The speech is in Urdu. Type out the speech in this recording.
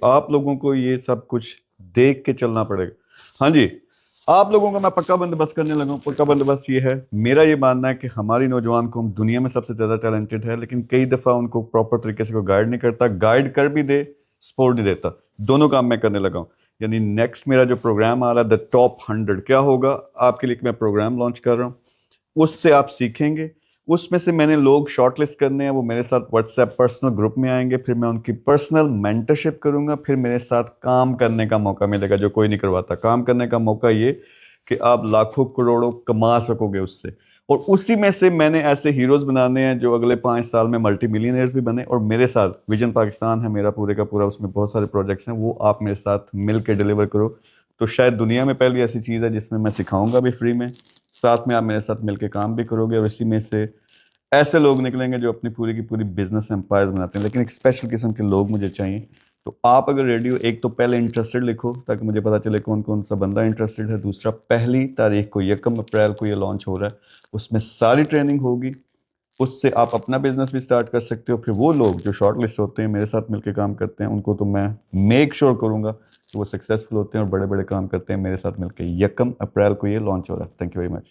آپ لوگوں کو یہ سب کچھ دیکھ کے چلنا پڑے گا. ہاں جی, آپ لوگوں کا میں پکا بندوبست کرنے لگا ہوں. پکا بندوبست یہ ہے, میرا یہ ماننا ہے کہ ہماری نوجوان قوم دنیا میں سب سے زیادہ ٹیلنٹڈ ہے, لیکن کئی دفعہ ان کو پراپر طریقے سے کوئی گائیڈ نہیں کرتا, گائیڈ کر بھی دے سپورٹ نہیں دیتا. دونوں کام میں کرنے لگا ہوں. یعنی نیکسٹ میرا جو پروگرام آ رہا ہے دا ٹاپ 100 کیا ہوگا, آپ کے لیے میں پروگرام لانچ کر رہا ہوں. اس سے آپ سیکھیں گے. اس میں سے میں نے لوگ شارٹ لسٹ کرنے ہیں, وہ میرے ساتھ واٹس ایپ پرسنل گروپ میں آئیں گے, پھر میں ان کی پرسنل مینٹرشپ کروں گا, پھر میرے ساتھ کام کرنے کا موقع ملے گا جو کوئی نہیں کرواتا. کام کرنے کا موقع یہ کہ آپ لاکھوں کروڑوں کما سکو گے اس سے, اور اسی میں سے میں نے ایسے ہیروز بنانے ہیں جو اگلے 5 سال میں ملٹی ملینئرز بھی بنے. اور میرے ساتھ ویژن پاکستان ہے میرا پورے کا پورا, اس میں بہت سارے پروجیکٹس ہیں, وہ آپ میرے ساتھ مل کے ڈیلیور کرو. تو شاید دنیا میں پہلی ایسی چیز ہے جس میں میں سکھاؤں گا بھی فری میں, ساتھ میں آپ میرے ساتھ مل کے کام بھی کرو گے, اور اسی میں سے ایسے لوگ نکلیں گے جو اپنی پوری کی پوری بزنس امپائر بناتے ہیں. لیکن ایک اسپیشل قسم کے لوگ مجھے چاہیے. تو آپ اگر ریڈی ہو, ایک تو پہلے انٹرسٹڈ لکھو تاکہ مجھے پتا چلے کون کون سا بندہ انٹرسٹڈ ہے. دوسرا, 1 کو 1 اپریل کو یہ لانچ ہو رہا ہے, اس میں ساری ٹریننگ ہوگی. اس سے آپ اپنا بزنس بھی سٹارٹ کر سکتے ہو. پھر وہ لوگ جو شارٹ لسٹ ہوتے ہیں میرے ساتھ مل کے کام کرتے ہیں, ان کو تو میں میک شور کروں گا کہ وہ سکسیزفل ہوتے ہیں اور بڑے بڑے کام کرتے ہیں میرے ساتھ مل کے. 1 اپریل کو یہ لانچ ہو رہا ہے. Thank you very much.